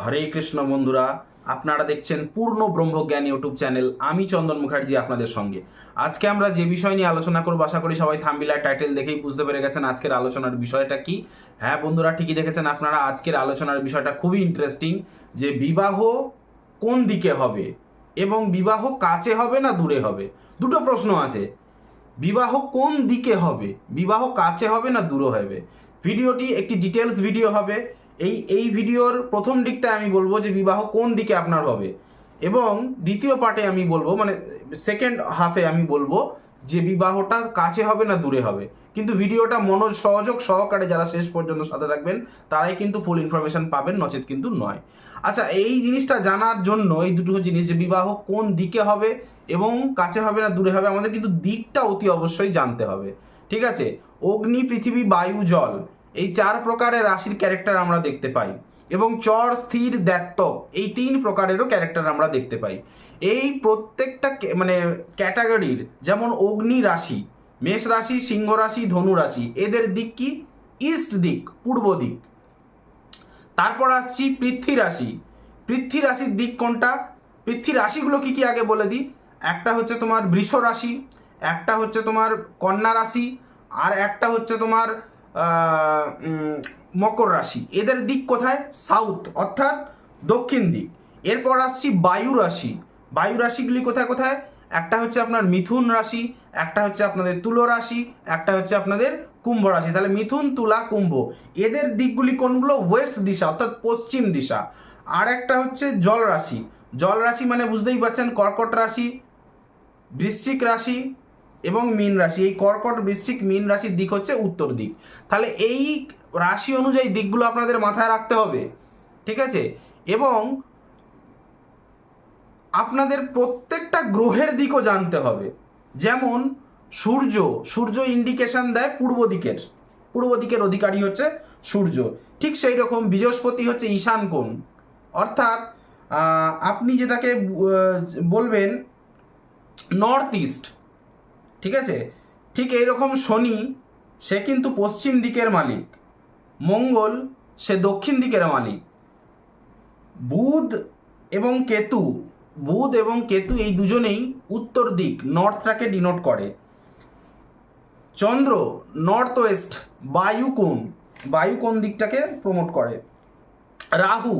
হরে কৃষ্ণ বন্ধুরা, আপনারা দেখছেন পূর্ণ ব্রহ্মজ্ঞান ইউটিউব চ্যানেল। আমি চন্দন মুখার্জি আপনাদের সঙ্গে। আজকে আমরা যে বিষয় নিয়ে আলোচনা করব, আশা করি সবাই থাম্বনেল আর টাইটেল দেখেই বুঝতে পেরে গেছেন আজকের আলোচনার বিষয়টা কি। হ্যাঁ বন্ধুরা, ঠিকই দেখেছেন আপনারা, আজকের আলোচনার বিষয়টা খুবই ইন্টারেস্টিং, যে বিবাহ কোন দিকে হবে এবং বিবাহ কাছে হবে না দূরে হবে। দুটো প্রশ্ন আছে, বিবাহ কোন দিকে হবে, বিবাহ কাছে হবে না দূরে হবে। ভিডিওটি একটি ডিটেলস ভিডিও হবে। এই ভিডিওর প্রথম দিকটা আমি বলবো যে বিবাহ কোন দিকে আপনার হবে, এবং দ্বিতীয় পার্টে আমি বলবো, মানে সেকেন্ড হাফে আমি বলবো যে বিবাহটা কাছে হবে না দূরে হবে। কিন্তু ভিডিওটা মনোসংযোগ সহকারে যারা শেষ পর্যন্ত সাথে রাখবেন তারাই কিন্তু ফুল ইনফরমেশন পাবেন, নচেত কিন্তু নয়। আচ্ছা, এই জিনিসটা জানার জন্য, এই দুটো জিনিস যে বিবাহ কোন দিকে হবে এবং কাছে হবে না দূরে হবে, আমাদের কিন্তু দিকটা অতি অবশ্যই জানতে হবে। ঠিক আছে, অগ্নি, পৃথিবী, বায়ু, জল, এই 4 প্রকারের রাশির ক্যারেক্টার আমরা দেখতে পাই, এবং চর, স্থির, দ্বৈত, এই 3 প্রকারেরও ক্যারেক্টার আমরা দেখতে পাই। এই প্রত্যেকটা মানে ক্যাটাগরির, যেমন অগ্নি রাশি, মেষ রাশি, সিংহ রাশি, ধনু রাশি, এদের দিক কি? ইস্ট দিক, পূর্ব দিক। তারপর আসছি পৃথ্বী রাশি। পৃথ্বী রাশির দিক কোনটা? পৃথ্বী রাশিগুলো কি কি আগে বলে দিই। একটা হচ্ছে তোমার বৃষ রাশি, একটা হচ্ছে তোমার কন্যা রাশি, আর একটা হচ্ছে তোমার মকর রাশি। এদের দিক কোথায়? সাউথ, অর্থাৎ দক্ষিণ দিক। এরপর আসছি বায়ু রাশি। বায়ু রাশিগুলি কোথায় কোথায়? একটা হচ্ছে আপনার মিথুন রাশি, একটা হচ্ছে আপনাদের তুলো রাশি, একটা হচ্ছে আপনাদের কুম্ভ রাশি। তাহলে মিথুন, তুলা, কুম্ভ, এদের দিকগুলি কোনগুলো? ওয়েস্ট দিশা, অর্থাৎ পশ্চিম দিশা। আর একটা হচ্ছে জল রাশি। জল রাশি মানে বুঝতেই পারছেন, কর্কট রাশি, বৃশ্চিক রাশি এবং মীন রাশি। এই কর্কট, বৃশ্চিক, মীন রাশির দিক হচ্ছে উত্তর দিক। তাহলে এই রাশি অনুযায়ী দিকগুলো আপনাদের মাথায় রাখতে হবে, ঠিক আছে। এবং আপনাদের প্রত্যেকটা গ্রহের দিকও জানতে হবে। যেমন সূর্য ইন্ডিকেশন দেয় পূর্ব দিকের, পূর্ব দিকের অধিকারী হচ্ছে সূর্য। ঠিক সেই রকম বৃহস্পতি হচ্ছে ঈশান কোণ, অর্থাৎ আপনি যেটাকে বলবেন নর্থ ইস্ট, ঠিক আছে। ঠিক এইরকম শনি, সে কিন্তু পশ্চিম দিকের মালিক। মঙ্গল, সে দক্ষিণ দিকের মালিক। বুধ এবং কেতু এই দুজনেই উত্তর দিক, নর্থটাকে ডিনোট করে। চন্দ্র নর্থ ওয়েস্ট, বায়ু কোণ দিকটাকে প্রমোট করে। রাহু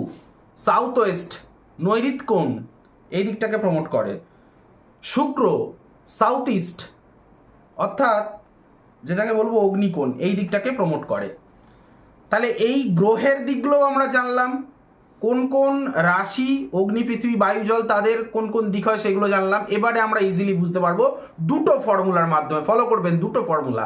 সাউথ ওয়েস্ট, নৈঋত কোণ, এই দিকটাকে প্রমোট করে। শুক্র সাউথ ইস্ট, অর্থাৎ যেটাকে বলবো অগ্নিকোণ, এই দিকটাকে প্রমোট করে। তাহলে এই গ্রহের দিকগুলো আমরা জানলাম, কোন কোন রাশি, অগ্নি, পৃথিবী, বায়ু, জল, তাদের কোন কোন দিক হয় সেগুলো জানলাম। এবারে আমরা ইজিলি বুঝতে পারবো দুটো ফর্মুলার মাধ্যমে। ফলো করবেন দুটো ফর্মুলা।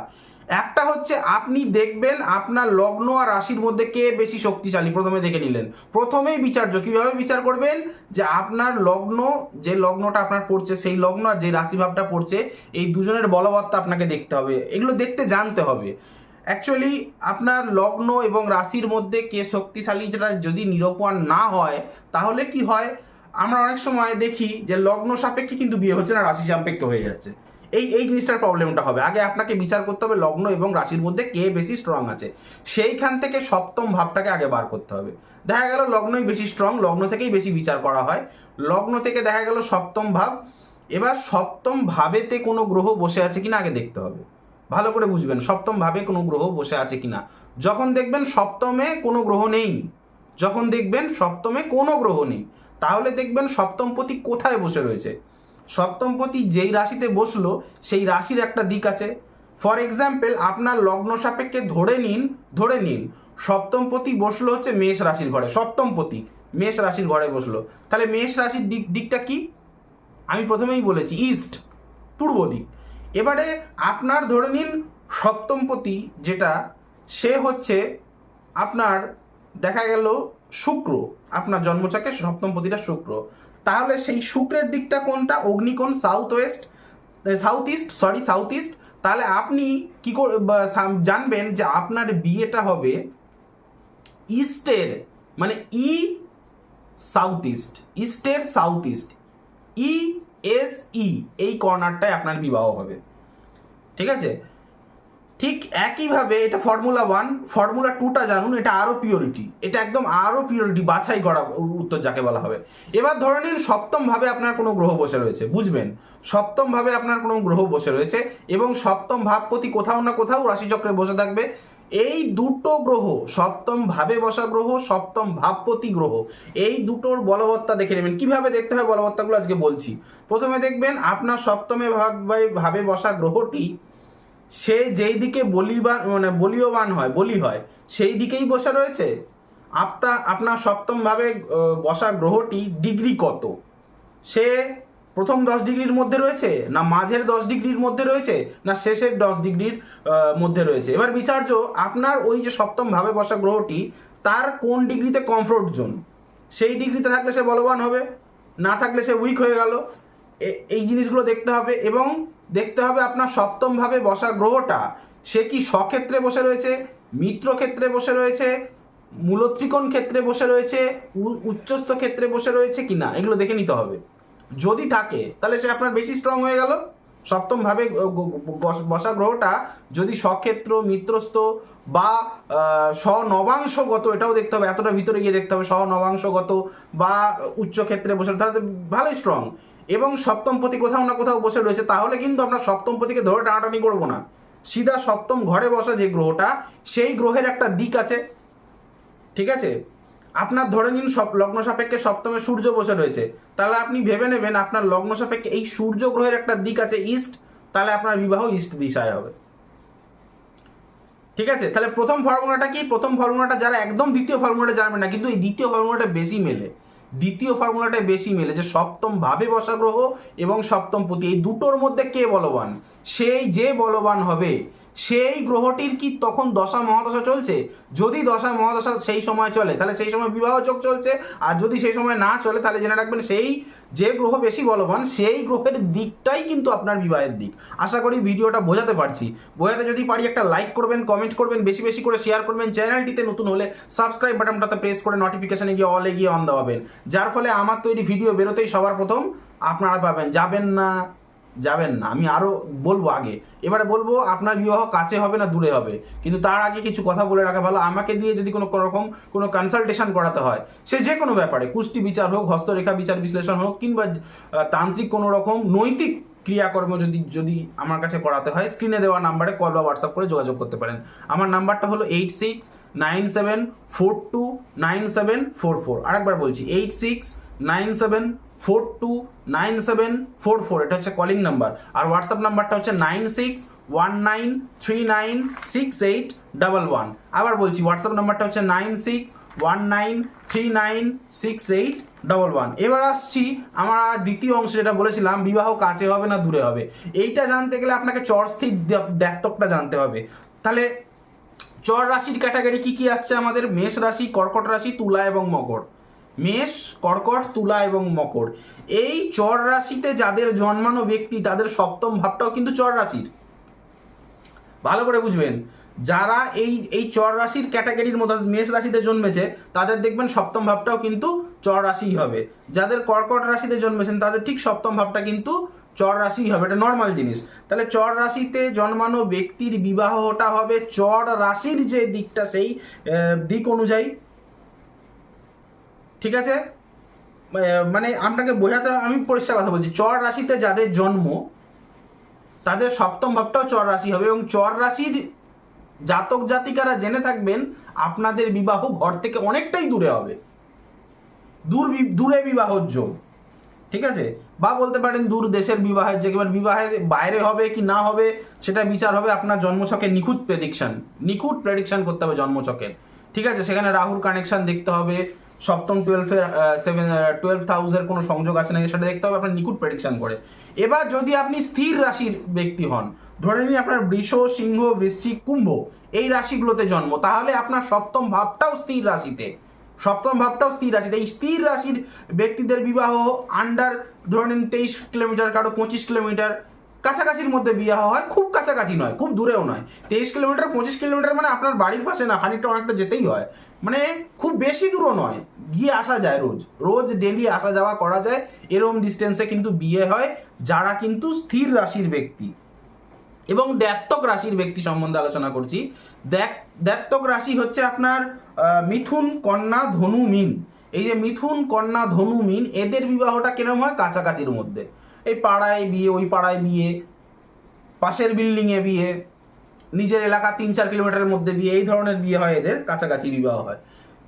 একটা হচ্ছে আপনি দেখবেন আপনার লগ্ন আর রাশির মধ্যে কে বেশি শক্তিশালী, প্রথমে দেখে নিলেন। প্রথমেই বিচার্য কীভাবে বিচার করবেন, যে আপনার লগ্ন, যে লগ্নটা আপনার পড়ছে সেই লগ্ন আর যে রাশিভাবটা পড়ছে, এই দুজনের বলবত্তা আপনাকে দেখতে হবে, এগুলো দেখতে জানতে হবে। অ্যাকচুয়ালি আপনার লগ্ন এবং রাশির মধ্যে কে শক্তিশালী, যেটা যদি নিরূপণ না হয় তাহলে কি হয়, আমরা অনেক সময় দেখি যে লগ্ন সাপেক্ষে কিন্তু বিয়ে হচ্ছে না, রাশি সাপেক্ষে হয়ে যাচ্ছে। এই জিনিসটার প্রবলেমটা হবে। আগে আপনাকে বিচার করতে হবে লগ্ন এবং রাশির মধ্যে কে বেশি স্ট্রং আছে, সেইখান থেকে সপ্তম ভাবটাকে আগে বার করতে হবে। দেখা গেল লগ্নই বেশি স্ট্রং, লগ্ন থেকেই বেশি বিচার করা হয়, লগ্ন থেকে দেখা গেল সপ্তম ভাব। এবার সপ্তম ভাবেতে কোনো গ্রহ বসে আছে কিনা আগে দেখতে হবে। ভালো করে বুঝবেন সপ্তম ভাবে কোনো গ্রহ বসে আছে কিনা। যখন দেখবেন সপ্তমে কোনো গ্রহ নেই, তাহলে দেখবেন সপ্তমপতি কোথায় বসে রয়েছে। সপ্তমপতি যেই রাশিতে বসলো সেই রাশির একটা দিক আছে। ফর এক্সাম্পল, আপনার লগ্ন সাপেক্ষে ধরে নিন সপ্তমপতি বসলো হচ্ছে মেষ রাশির ঘরে, সপ্তমপতি মেষ রাশির ঘরে বসলো। তাহলে মেষ রাশির দিকটা কি? আমি প্রথমেই বলেছি ইস্ট, পূর্ব দিক। এবারে আপনার ধরে নিন সপ্তমপতি যেটা, সে হচ্ছে আপনার দেখা গেল শুক্র, আপনার জন্মছকে সপ্তমপতিটা শুক্র। তাহলে সেই শুক্রের দিকটা কোনটা? অগ্নিকোণ, সাউথ ইস্ট। তাহলে আপনি কি করে জানবেন যে আপনার বিয়েটা হবে ইস্টের, মানে ইস্টের সাউথ ইস্ট, এই কর্নারটায় আপনার বিবাহ হবে, ঠিক আছে। ঠিক একইভাবে এটা ফর্মুলা 1, ফর্মুলা 2টা জানুন, এটা আরও পিওরিটি, এটা একদম আরও পিওরিটি, বাছাই করা উত্তর যাকে বলা হবে। এবার ধরে নিন সপ্তম ভাবে আপনার কোনো গ্রহ বসে রয়েছে, বুঝবেন, সপ্তম ভাবে আপনার কোনো গ্রহ বসে রয়েছে এবং সপ্তম ভাবপতি কোথাও না কোথাও রাশিচক্রে বসে থাকবে। এই দুটো গ্রহ, সপ্তম ভাবে বসা গ্রহ, সপ্তম ভাবপতি গ্রহ, এই দুটোর বলবত্তা দেখে নেবেন। কিভাবে দেখতে হয় বলবত্তাগুলো আজকে বলছি। প্রথমে দেখবেন আপনার সপ্তমে ভাবে বসা গ্রহটি সে যেই দিকে বলীয়বান হয়, বলি হয়, সেই দিকেই বসে রয়েছে। আপনার সপ্তমভাবে বসা গ্রহটি ডিগ্রি কত, সে প্রথম 10 ডিগ্রির মধ্যে রয়েছে, না মাঝের 10 ডিগ্রির মধ্যে রয়েছে, না শেষের 10 ডিগ্রির মধ্যে রয়েছে। এবার বিচার্য আপনার ওই যে সপ্তম ভাবে বসা গ্রহটি তার কোন ডিগ্রিতে কমফোর্ট জোন, সেই ডিগ্রিতে থাকলে সে বলবান হবে, না থাকলে সে উইক হয়ে গেল। এই জিনিসগুলো দেখতে হবে। এবং দেখতে হবে আপনার সপ্তম ভাবে বসা গ্রহটা সে কি স্বক্ষেত্রে বসে রয়েছে, মিত্র ক্ষেত্রে বসে রয়েছে, মূলত্রিকোণ ক্ষেত্রে বসে রয়েছে, উচ্চস্থ ক্ষেত্রে বসে রয়েছে কি না, এগুলো দেখে নিতে হবে। যদি থাকে তাহলে সে আপনার বেশি স্ট্রং হয়ে গেল। সপ্তম ভাবে বসা গ্রহটা যদি স্বক্ষেত্র, মিত্রস্থ বা স্বনবাংশগত, এটাও দেখতে হবে, এতটা ভিতরে গিয়ে দেখতে হবে, স্বনবাংশগত বা উচ্চ ক্ষেত্রে বসে, তাহলে ভালোই স্ট্রং। এবং সপ্তমপতি কোথাও না কোথাও বসে রয়েছে, তাহলে কিন্তু আপনার সপ্তমপতিকে ধরে টানাটানি করবো না, সিধা সপ্তম ঘরে বসা যে গ্রহটা সেই গ্রহের একটা দিক আছে, ঠিক আছে। আপনার ধরে নিন লগ্ন সাপেক্ষে সপ্তমে সূর্য বসে রয়েছে, তাহলে আপনি ভেবে নেবেন আপনার লগ্ন সাপেক্ষে এই সূর্য গ্রহের একটা দিক আছে ইস্ট, তাহলে আপনার বিবাহ ইস্ট দিশায় হবে, ঠিক আছে। তাহলে প্রথম ফর্মুলাটা কি, প্রথম ফর্মুলাটা যারা একদম দ্বিতীয় ফর্মুলাটা জানবে না, কিন্তু এই দ্বিতীয় ফর্মুলাটা বেশি মেলে, দ্বিতীয় ফর্মুলাটা বেশি মেলে যে সপ্তম ভাবে বসা গ্রহ এবং সপ্তম পতি এই দুটোর মধ্যে কে বলবান, সেই যে বলবান হবে সেই গ্রহটির কি তখন দশা মহাদশা চলছে। যদি দশা মহাদশা সেই সময় চলে তাহলে সেই সময় বিবাহ যোগ চলছে, আর যদি সেই সময় না চলে তাহলে জেনে রাখবেন সেই যে গ্রহ বেশি বলবান সেই গ্রহের দিকটাই কিন্তু আপনার বিবাহের দিক। আশা করি ভিডিওটা বোঝাতে পারছি। বোঝাতে যদি পারি একটা লাইক করবেন, কমেন্ট করবেন, বেশি বেশি করে শেয়ার করবেন। চ্যানেলটিতে নতুন হলে সাবস্ক্রাইব বাটনটাতে প্রেস করে নোটিফিকেশনে গিয়ে অলে গিয়ে অন দেওয়াবেন, যার ফলে আমার তৈরি ভিডিও বেরোতেই সবার প্রথম আপনারা পাবেন। যাবেন না, আমি আরও বলবো আগে। এবারে বলবো আপনার বিবাহ কাছে হবে না দূরে হবে, কিন্তু তার আগে কিছু কথা বলে রাখা ভালো। আমাকে দিয়ে যদি কোনো রকম কোনো কনসালটেশন করাতে হয়, সে যে কোনো ব্যাপারে, কুষ্টি বিচার হোক, হস্তরেখা বিচার বিশ্লেষণ হোক, কিংবা তান্ত্রিক কোনো রকম নৈতিক ক্রিয়াকর্ম যদি আমার কাছে করাতে হয়, স্ক্রিনে দেওয়া নাম্বারে কল বা হোয়াটসঅ্যাপ করে যোগাযোগ করতে পারেন। আমার নাম্বারটা হলো 8697429744। আরেকবার বলছি 8697429744। এটা হচ্ছে কলিং নাম্বার। আর হোয়াটসঅ্যাপ নাম্বারটা হচ্ছে 9619396811। আবার বলছি হোয়াটসঅ্যাপ নাম্বারটা হচ্ছে 9619396811। এবার আসছি আমার দ্বিতীয় অংশ, যেটা বলেছিলাম বিবাহ কাছে হবে না দূরে হবে। এইটা জানতে গেলে আপনাকে চরস্থির দ্ব্যর্থকটা জানতে হবে। তাহলে চর রাশির ক্যাটাগরি কি কি আসছে আমাদের? মেষ রাশি, কর্কট রাশি, তুলা এবং মকর। মেষ, কর্কট, তুলা এবং মকর, এই চর রাশিতে যাদের জন্মানো ব্যক্তি তাদের সপ্তম ভাবটাও কিন্তু চর রাশির। ভালো করে বুঝবেন, যারা এই চর রাশির ক্যাটাগরির মধ্যে মেষ রাশিতে জন্মেছে তাদের দেখবেন সপ্তম ভাবটাও কিন্তু চর রাশিই হবে। যাদের কর্কট রাশিতে জন্মেছেন তাদের ঠিক সপ্তম ভাবটা কিন্তু চর রাশিই হবে, এটা নর্মাল জিনিস। তাহলে চর রাশিতে জন্মানো ব্যক্তির বিবাহটা হবে চর রাশির যে দিকটা সেই দিক অনুযায়ী, ঠিক আছে। মানে আপনাকে বোঝাতে, আমি পরিষ্কার কথা বলছি, চর রাশিতে যাদের জন্ম তাদের সপ্তম ভাবটাও চর রাশি হবে। এবং চর রাশির জাতক জাতিকারা জেনে থাকবেন আপনাদের বিবাহ ঘর থেকে অনেকটাই দূরে হবে, দূরে বিবাহর যোগ, ঠিক আছে। বা বলতে পারেন দূর দেশের বিবাহের যোগ। এবার বিবাহের বাইরে হবে কি না হবে সেটা বিচার হবে আপনার জন্মছকের নিখুঁত প্রেডিকশন করতে হবে জন্মছকের, ঠিক আছে। সেখানে রাহুর কানেকশন দেখতে হবে, সপ্তম 12th হাউসের কোনো সংযোগ আছে নাকি সেটা দেখতে হবে আপনার নিখুঁত প্রেডিকশন করে। এবার যদি আপনি স্থির রাশির ব্যক্তি হন, ধরে নিন আপনার বৃষ, সিংহ, বৃশ্চিক, কুম্ভ এই রাশিগুলোতে জন্ম, তাহলে আপনার সপ্তম ভাবটাও স্থির রাশিতে। এই স্থির রাশির ব্যক্তিদের বিবাহ আন্ডার ধরে নিন 23 কিলোমিটার, কারো 25 কিলোমিটার কাছাকাছির মধ্যে বিবাহ হয়, খুব কাছাকাছি নয়, খুব দূরেও নয়। 23 কিলোমিটার 25 কিলোমিটার মানে আপনার বাড়ির পাশে না, খানিকটা অনেকটা যেতেই হয়, মানে খুব বেশি দূরও নয়, গিয়ে আসা যায়, রোজ ডেলি আসা যাওয়া করা যায়, এরকম ডিস্টেন্সে কিন্তু বিয়ে হয় যারা কিন্তু স্থির রাশির ব্যক্তি। এবং দ্ব্যর্থক রাশির ব্যক্তি সম্বন্ধে আলোচনা করছি। দ্ব্যর্থক রাশি হচ্ছে আপনার মিথুন, কন্যা, ধনু, মীন। এই যে মিথুন, কন্যা, ধনু, মীন, এদের বিবাহটা কিরকম হয়? কাছাকাছির মধ্যে, এই পাড়ায় বিয়ে, ওই পাড়ায় বিয়ে, পাশের বিল্ডিংয়ে বিয়ে, নিজের এলাকা 3-4 কিলোমিটারের মধ্যে বিয়ে, এই ধরনের বিয়ে হয়, এদের কাছাকাছি বিবাহ হয়।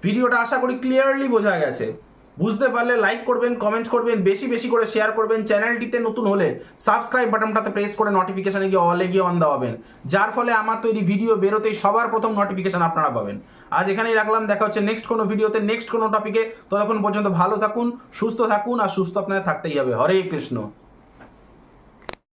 ভিডিওটা আশা করি ক্লিয়ারলি বোঝা গেছে। বুঝতে পারলে লাইক করবেন, কমেন্ট করবেন, বেশি বেশি করে শেয়ার করবেন। চ্যানেলটিতে নতুন হলে সাবস্ক্রাইব বাটনটাতে প্রেস করে নোটিফিকেশনে গিয়ে অলে গিয়ে অন দাবাবেন, যার ফলে আমার তৈরি ভিডিও বেরোতেই সবার প্রথম নোটিফিকেশন আপনারা পাবেন। আজ এখানেই রাখলাম, দেখা হচ্ছে নেক্সট কোনো ভিডিওতে, নেক্সট কোনো টপিকে। ততক্ষণ পর্যন্ত ভালো থাকুন, সুস্থ থাকুন, আর সুস্থ আপনাদের থাকতেই হবে। হরে কৃষ্ণ।